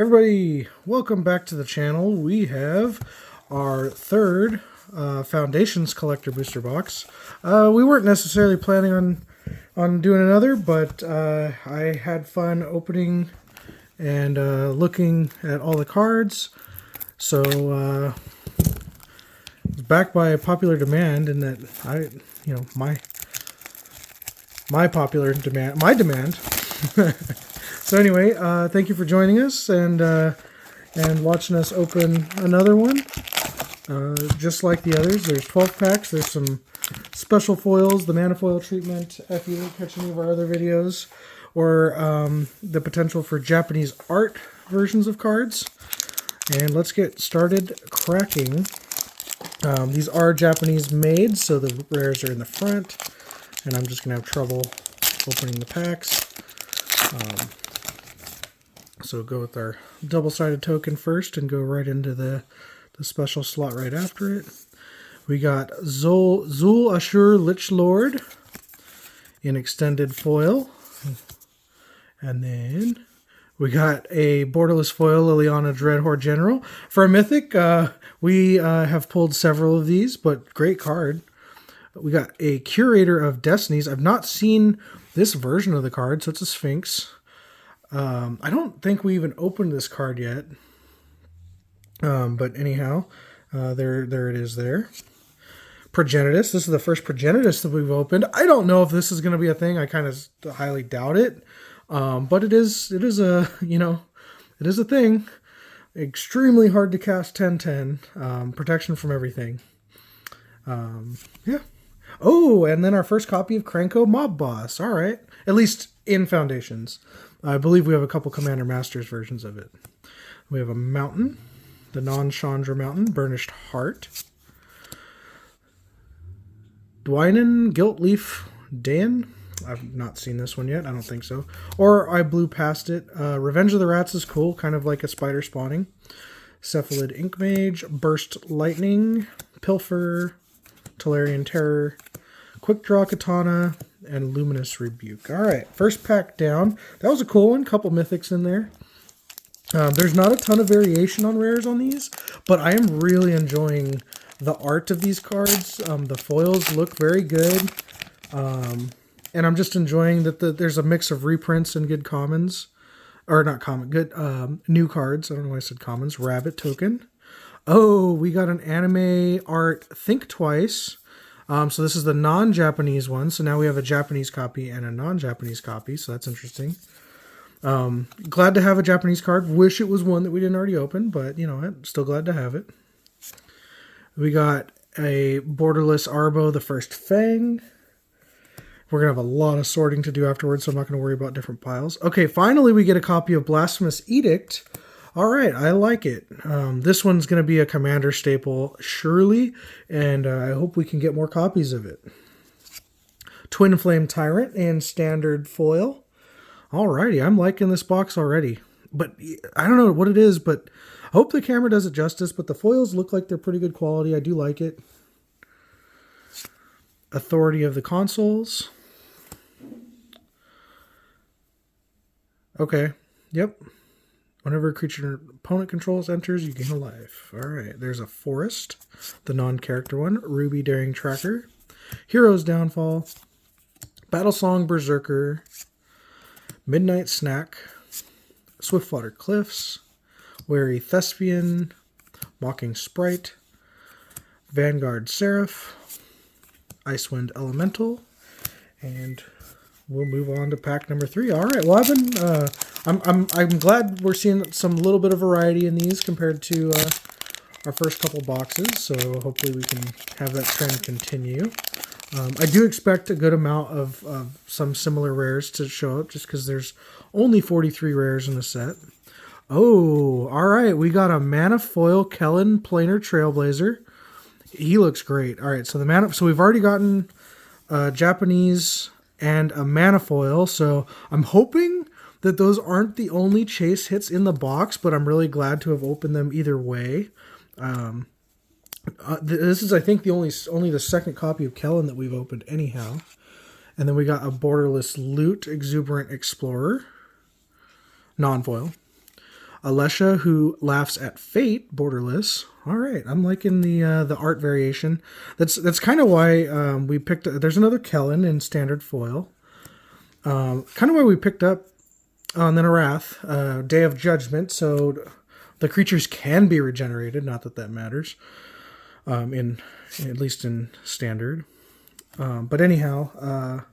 Everybody, welcome back to the channel. We have our third Foundations Collector Booster Box. We weren't necessarily planning on doing another, but I had fun opening and looking at all the cards. So it's back by popular demand, in that my popular demand, my demand. So anyway, thank you for joining us and watching us open another one. Just like the others, there's 12 packs. There's some special foils, the mana foil treatment, if you didn't catch any of our other videos, or the potential for Japanese art versions of cards. And let's get started cracking. These are Japanese made, so the rares are in the front, and I'm just going to have trouble opening the packs. So go with our double-sided token first and go right into the special slot right after it. We got Zul Ashur Lich Lord in extended foil. And then we got a borderless foil Liliana Dreadhorde General. For a Mythic, we have pulled several of these, but great card. We got a Curator of Destinies. I've not seen this version of the card, so it's a Sphinx. I don't think we even opened this card yet. But anyhow, there it is there. Progenitus. This is the first Progenitus that we've opened. I don't know if this is going to be a thing. I kind of highly doubt it. But it is a thing. Extremely hard to cast 10/10. Protection from everything. Yeah. Oh, and then our first copy of Krenko Mob Boss. All right. At least in Foundations. I believe we have a couple Commander Masters versions of it. We have a Mountain, the non-Chandra Mountain, Burnished Heart. Dwynen Giltleaf Dan. I've not seen this one yet. I don't think so. Or I blew past it. Revenge of the Rats is cool, kind of like a spider spawning. Cephalid Ink Mage, Burst Lightning, Pilfer, Tolarian Terror, Quick Draw Katana, and Luminous Rebuke. All right, first pack down. That was a cool one. Couple mythics in there. There's not a ton of variation on rares on these, but I am really enjoying the art of these cards. The foils look very good, and I'm just enjoying that there's a mix of reprints and good commons, or not common, good new cards. I don't know why I said commons. Rabbit Token. Oh, we got an anime art Think Twice. So this is the non-Japanese one. So now we have a Japanese copy and a non-Japanese copy. So that's interesting. Glad to have a Japanese card. Wish it was one that we didn't already open, but you know what? Still glad to have it. We got a borderless Arbo, the first Fang. We're going to have a lot of sorting to do afterwards, so I'm not going to worry about different piles. Okay, finally we get a copy of Blasphemous Edict. All right, I like it. This one's going to be a Commander staple, surely, and I hope we can get more copies of it. Twin Flame Tyrant and standard foil. Alrighty, I'm liking this box already. But I don't know what it is, but I hope the camera does it justice, but the foils look like they're pretty good quality. I do like it. Authority of the Consoles. Okay, yep. Whenever a creature an opponent controls enters, you gain a life. Alright, there's a Forest, the non-character one. Ruby Daring Tracker. Hero's Downfall. Battlesong Berserker. Midnight Snack. Swiftwater Cliffs. Wary Thespian. Mocking Sprite. Vanguard Seraph. Icewind Elemental. And we'll move on to pack number 3. All right. Well, I'm glad we're seeing some little bit of variety in these compared to our first couple boxes. So hopefully we can have that trend continue. I do expect a good amount of some similar rares to show up, just because there's only 43 rares in the set. Oh, all right. We got a Mana Foil Kellen Planar Trailblazer. He looks great. All right. So we've already gotten Japanese and a Mana Foil. So I'm hoping that those aren't the only chase hits in the box, but I'm really glad to have opened them either way. This is, I think, only the second copy of Kellen that we've opened anyhow. And then we got a Borderless Loot Exuberant Explorer. Non-foil. Alesha, Who Laughs at Fate, borderless. All right, I'm liking the art variation. That's kind of why we picked. There's another Kellen in standard foil. Kind of why we picked up on the Narath, Day of Judgment. So the creatures can be regenerated. Not that matters. In at least in standard. But anyhow,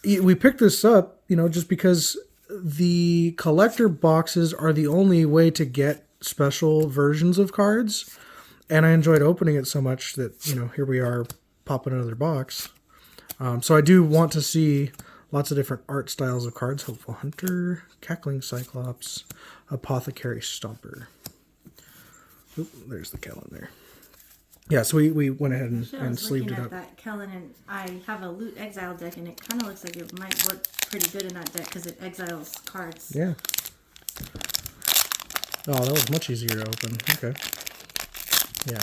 we picked this up, just because the collector boxes are the only way to get special versions of cards, and I enjoyed opening it so much that here we are popping another box. So I do want to see lots of different art styles of cards. Hopeful Hunter, Cackling Cyclops, Apothecary Stomper. Oop, there's the Kellen there. Yeah, so we went ahead and sleeved it up. That Kellen, and I have a Loot Exile deck, and it kind of looks like it might work pretty good in that deck because it exiles cards. Yeah. Oh, that was much easier to open. Okay. Yeah.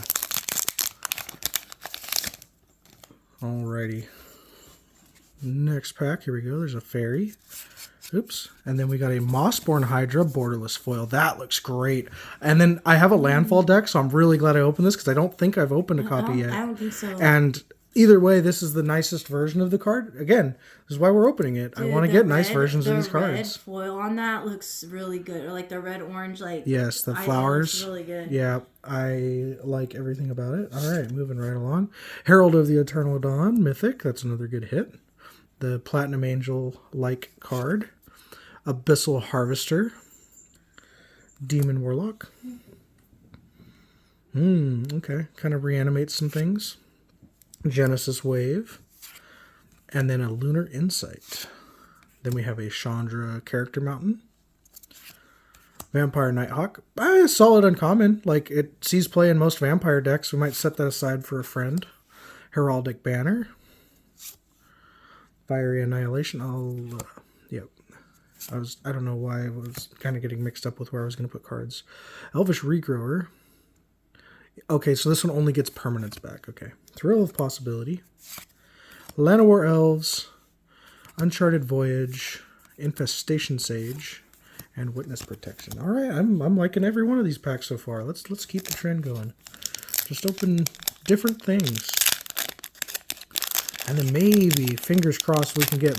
Alrighty. Next pack. Here we go. There's a fairy. Oops. And then we got a Mossborn Hydra borderless foil. That looks great. And then I have a landfall deck, so I'm really glad I opened this because I don't think I've opened a copy yet. I don't think so. And either way, this is the nicest version of the card. Again, this is why we're opening it. Dude, I want to get nice versions of these cards. The red foil on that looks really good. Or like the red-orange, yes, the flowers. Really good. Yeah, I like everything about it. All right, moving right along. Herald of the Eternal Dawn, Mythic. That's another good hit. The Platinum Angel-like card. Abyssal Harvester. Demon Warlock. Okay. Kind of reanimates some things. Genesis Wave. And then a Lunar Insight. Then we have a Chandra Character Mountain. Vampire Nighthawk. Solid uncommon. Like, it sees play in most vampire decks. We might set that aside for a friend. Heraldic Banner. Fiery Annihilation. Yep. I don't know why I was kind of getting mixed up with where I was going to put cards. Elvish Regrower. Okay, so this one only gets permanents back. Okay. Thrill of Possibility. Llanowar Elves. Uncharted Voyage. Infestation Sage. And Witness Protection. All right, I'm liking every one of these packs so far. Let's keep the trend going. Just open different things. And then maybe, fingers crossed, we can get,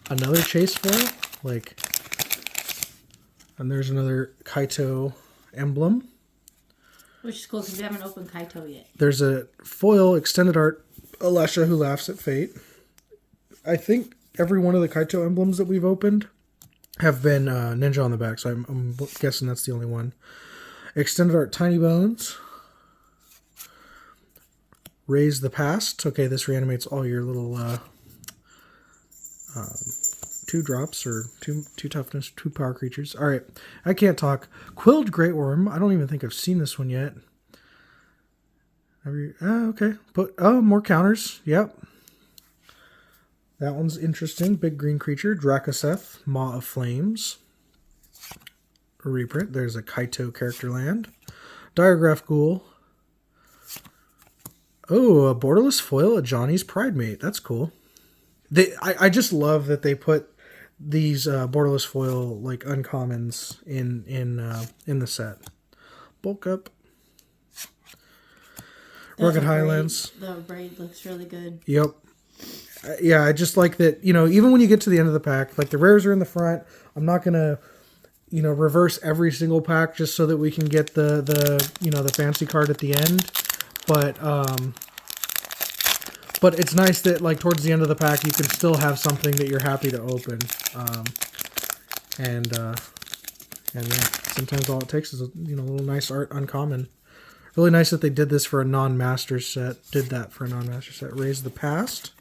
another chase foil. And there's another Kaito emblem. Which is cool because we haven't opened Kaito yet. There's a foil extended art, Alesha Who Laughs at Fate. I think every one of the Kaito emblems that we've opened have been ninja on the back, so I'm guessing that's the only one. Extended art Tiny Bones. Raise the Past. Okay, this reanimates all your little 2 drops or 2 toughness, 2 power creatures. All right, I can't talk. Quilled Great Worm. I don't even think I've seen this one yet. Okay. More counters. Yep. That one's interesting. Big green creature. Drakoseth, Maw of Flames. A reprint. There's a Kaito character land. Diregraph Ghoul. Oh, a borderless foil, a Johnny's Pridemate. That's cool. I just love that they put these borderless foil uncommons in the set. Bulk Up. Rugged Highlands. The braid looks really good. Yep. Yeah, I just like that, even when you get to the end of the pack, the rares are in the front. I'm not going to, reverse every single pack just so that we can get the fancy card at the end. But it's nice that towards the end of the pack you can still have something that you're happy to open. And yeah, sometimes all it takes is a little nice art uncommon. Really nice that they did this for a non-master set. Did that for a non-master set. Raise the Past.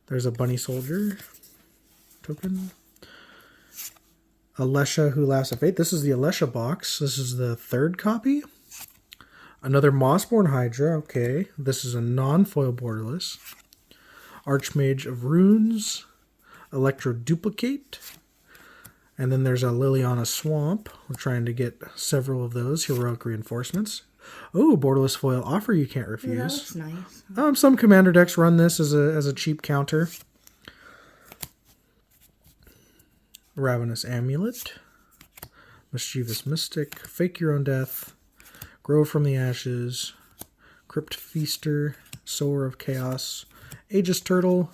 There's a Bunny Soldier token. Alesha Who Laughs at Fate. This is the Alesha box. This is the 3rd copy. Another Mossborn Hydra. Okay. This is a non-foil borderless. Archmage of Runes. Electro Duplicate. And then there's a Liliana Swamp. We're trying to get several of those. Heroic Reinforcements. Oh, borderless foil offer you can't refuse. That looks nice. Some commander decks run this as a cheap counter. Ravenous Amulet, Mischievous Mystic, Fake Your Own Death, Grow from the Ashes, Crypt Feaster, Sower of Chaos, Aegis Turtle,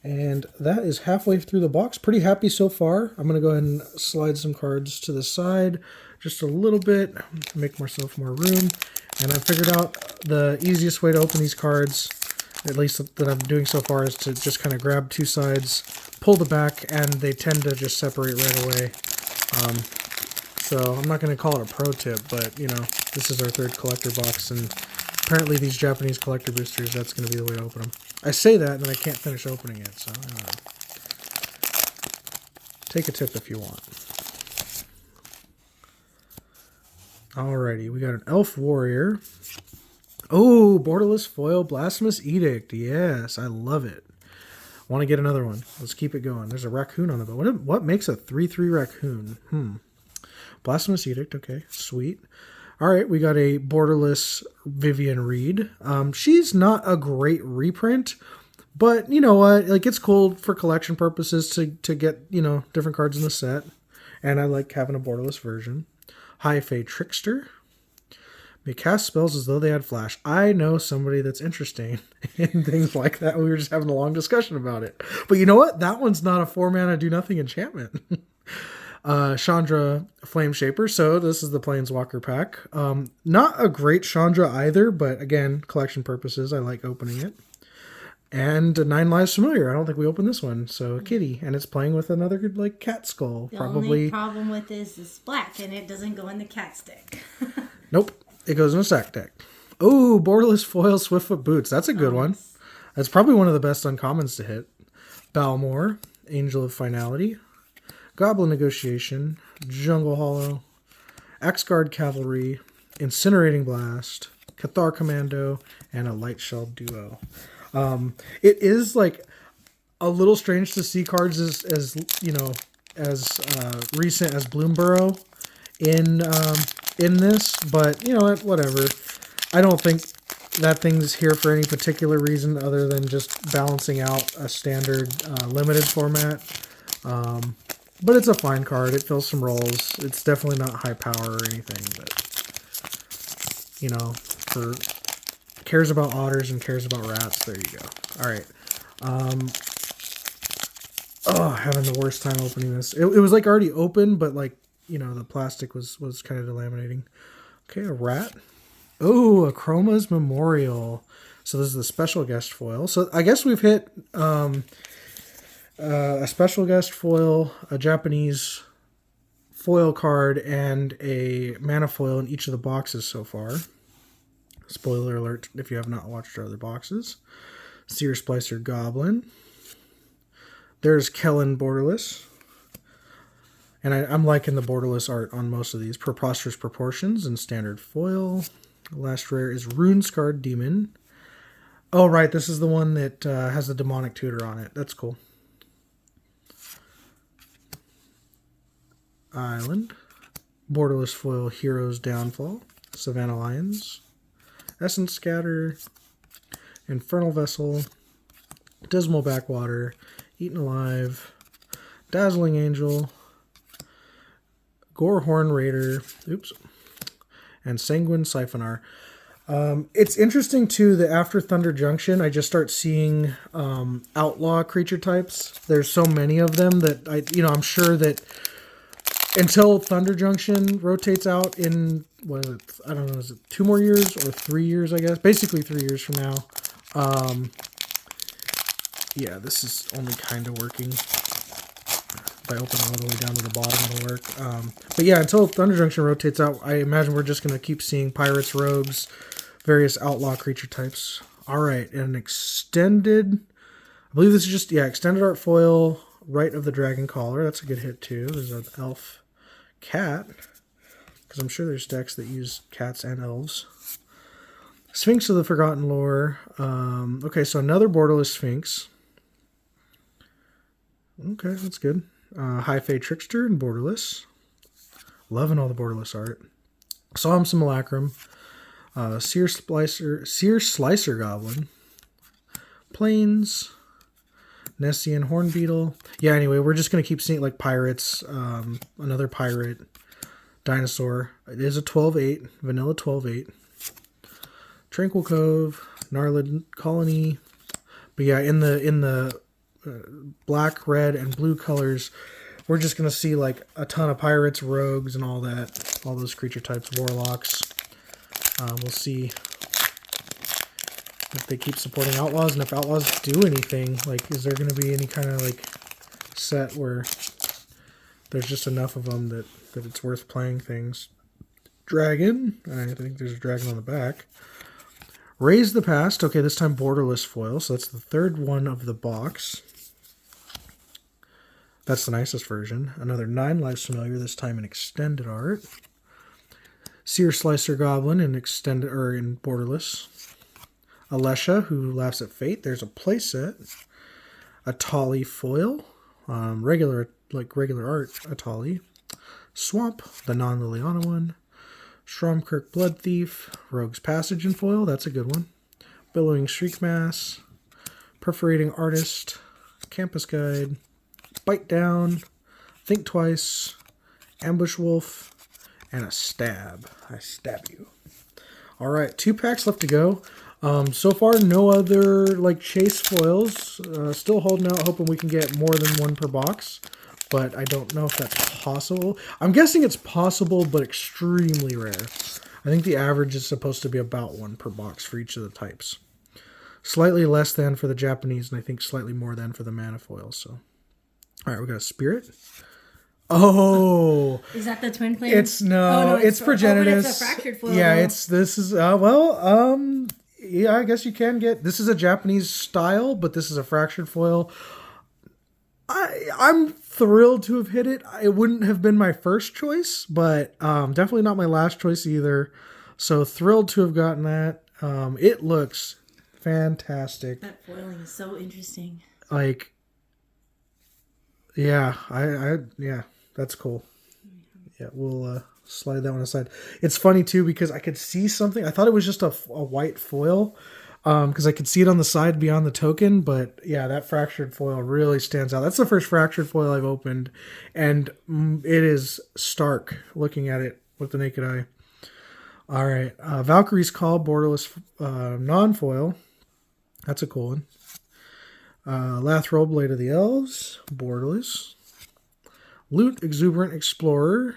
and that is halfway through the box. Pretty happy so far. I'm going to go ahead and slide some cards to the side just a little bit, make myself more room, and I figured out the easiest way to open these cards, at least that I'm doing so far, is to just kind of grab two sides, pull the back, and they tend to just separate right away. So I'm not going to call it a pro tip, but you know, this is our third collector box, and apparently these Japanese collector boosters, that's going to be the way to open them. I say that, and then I can't finish opening it, so I don't know. Take a tip if you want. Alrighty, we got an Elf Warrior. Oh, Borderless Foil Blasphemous Edict. Yes, I love it. Want to get another one. Let's keep it going. There's a raccoon on the boat. What makes a 3/3 raccoon? Blasphemous Edict. Okay, sweet. All right, we got a Borderless Vivian Reed. She's not a great reprint, but you know what? Like, it's cool for collection purposes to get, you know, different cards in the set. And I like having a Borderless version. High Fae Trickster. May cast spells as though they had flash. I know somebody that's interesting in things like that. We were just having a long discussion about it. But you know what? That one's not a 4-mana do-nothing enchantment. Chandra Flame Shaper. So this is the Planeswalker pack. Not a great Chandra either, but again, collection purposes, I like opening it. And 9 Lives Familiar. I don't think we opened this one. So Kitty, and it's playing with another like cat skull. The probably. only problem with this is black, and it doesn't go in the cat stick. Nope. It goes in a sack deck. Oh, Borderless Foil Swiftfoot Boots. That's a good one. That's probably one of the best uncommons to hit. Balmor, Angel of Finality, Goblin Negotiation, Jungle Hollow, Axguard Cavalry, Incinerating Blast, Cathar Commando, and a Light Shell Duo. It is like a little strange to see cards as you know, as recent as Bloomburrow in this, but you know what, whatever. I don't think that thing's here for any particular reason other than just balancing out a standard limited format. But it's a fine card. It fills some roles. It's definitely not high power or anything, but you know, for cares about otters and cares about rats, there you go. All right. Having the worst time opening this. It was like already open, but like, you know, the plastic was kind of delaminating. Okay, a rat. Oh, a Chroma's Memorial. So this is the special guest foil. So I guess we've hit a special guest foil, a Japanese foil card, and a mana foil in each of the boxes so far. Spoiler alert if you have not watched our other boxes. Seer Splicer Goblin. There's Kellen Borderless. And I'm liking the Borderless art on most of these. Preposterous Proportions and standard foil. The last rare is Rune Scarred Demon. Oh, right. This is the one that has the demonic tutor on it. That's cool. Island. Borderless foil Hero's Downfall. Savannah Lions. Essence Scatter. Infernal Vessel. Dismal Backwater. Eaten Alive. Dazzling Angel. Gorehorn Raider, oops, and Sanguine Siphonar. It's interesting too that after Thunder Junction, I just start seeing outlaw creature types. There's so many of them that I'm sure that until Thunder Junction rotates out in I don't know, is it 2 more years or 3 years? I guess basically 3 years from now. Yeah, this is only kind of working. If I open all the way down to the bottom, it'll work. But yeah, until Thunder Junction rotates out, I imagine we're just going to keep seeing pirates, rogues, various outlaw creature types. All right, and an extended, I believe this is just, extended art foil, Rite of the Dragon Caller. That's a good hit too. There's an elf cat, because I'm sure there's decks that use cats and elves. Sphinx of the Forgotten Lore. Okay, so another Borderless Sphinx. Okay, that's good. High Fae Trickster and Borderless. Loving all the Borderless art. Solemn Simulacrum. Seer Slicer Goblin. Plains. Nessian Hornbeetle. Yeah, anyway, we're just going to keep seeing like pirates, another pirate, dinosaur. It is a 12-8, vanilla 12-8. Tranquil Cove, Gnarlid Colony. But yeah, in the black, red, and blue colors, we're just going to see like a ton of pirates, rogues, and all that. All those creature types, warlocks. We'll see if they keep supporting outlaws, and if outlaws do anything. Like, is there going to be any kind of like set where there's just enough of them that it's worth playing things? Dragon. I think there's a dragon on the back. Raise the Past. Okay, this time borderless foil. So that's the third one of the box. That's the nicest version. Another 9 Lives Familiar, this time in extended art. Seer Slicer Goblin in extended or in borderless. Alesha, who laughs at fate. There's a playset. Atali foil. Regular art Atali. Swamp, the non-Liliana one. Stromkirk Blood Thief. Rogue's Passage in foil. That's a good one. Billowing Shriekmass. Perforating Artist. Campus Guide. Bite Down. Think Twice. Ambush Wolf. And a Stab. I stab you. Alright, 2 packs left to go. So far, no other like chase foils. Still holding out, hoping we can get more than one per box. But I don't know if that's possible. I'm guessing it's possible, but extremely rare. I think the average is supposed to be about 1 per box for each of the types. Slightly less than for the Japanese, and I think slightly more than for the mana foils. So, all right, we got a Spirit. Oh, is that the twin flame? It's Progenitus. But it's a fractured foil. Yeah, yeah, I guess you can get. This is a Japanese style, but this is a fractured foil. I'm thrilled to have hit it. It wouldn't have been my first choice, but definitely not my last choice either. So thrilled to have gotten that. It looks fantastic. That foiling is so interesting. Like, yeah, yeah, that's cool. Yeah, we'll slide that one aside. It's funny too because I could see something. I thought it was just a white foil. Because I could see it on the side beyond the token, but yeah, that fractured foil really stands out. That's the first fractured foil I've opened, and it is stark looking at it with the naked eye. All right, Valkyrie's Call, borderless non-foil. That's a cool one. Lathril, Blade of the Elves, borderless. Loot, Exuberant Explorer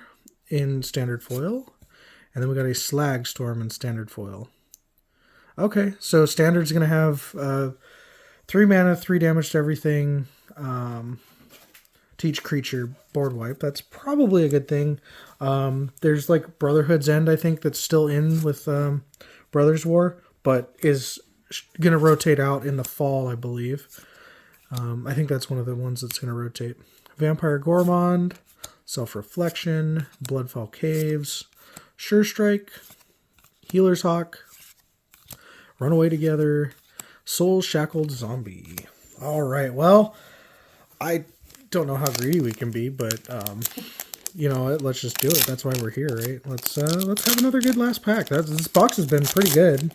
in standard foil, and then we got a Slag Storm in standard foil. Okay, so standard's going to have 3 mana, 3 damage to everything, teach creature, board wipe. That's probably a good thing. There's like Brotherhood's End, I think, that's still in with Brothers War, but is going to rotate out in the fall, I believe. I think that's one of the ones that's going to rotate. Vampire Gormond, Self-Reflection, Bloodfall Caves, Sure Strike, Healer's Hawk, Runaway Together, Soul Shackled Zombie. All right, well, I don't know how greedy we can be, but you know what? Let's just do it. That's why we're here, right? Let's have another good last pack. This box has been pretty good.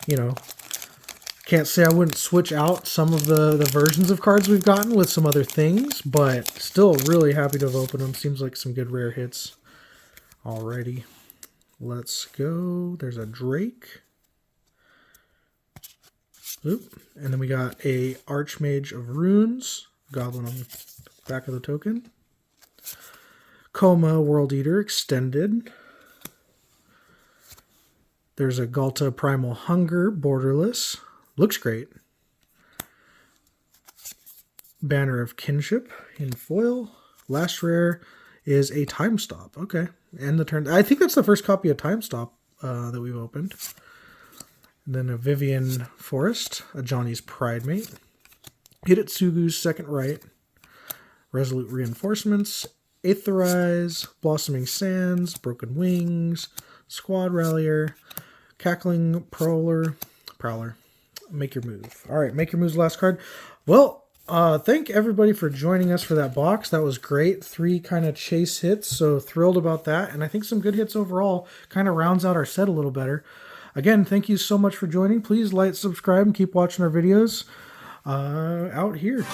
You know, can't say I wouldn't switch out some of the versions of cards we've gotten with some other things, but still really happy to have opened them. Seems like some good rare hits. Alrighty, let's go. There's a Drake. Oop. And then we got a Archmage of Runes, Goblin on the back of the token. Koma, World Eater, extended. There's a Galta Primal Hunger, borderless. Looks great. Banner of Kinship in foil. Last rare is a Time Stop. Okay. End the turn. I think that's the first copy of Time Stop that we've opened. And then a Vivian Forest, a Johnny's Pridemate, Hitotsugu's Second Right, Resolute Reinforcements, Aetherize, Blossoming Sands, Broken Wings, Squad Rallier, Cackling Prowler, Make Your Move. All right, Make Your Move's last card. Well, thank everybody for joining us for that box. That was great. 3 kind of chase hits, so thrilled about that. And I think some good hits overall. Kind of rounds out our set a little better. Again, thank you so much for joining. Please like, subscribe, and keep watching our videos. out here.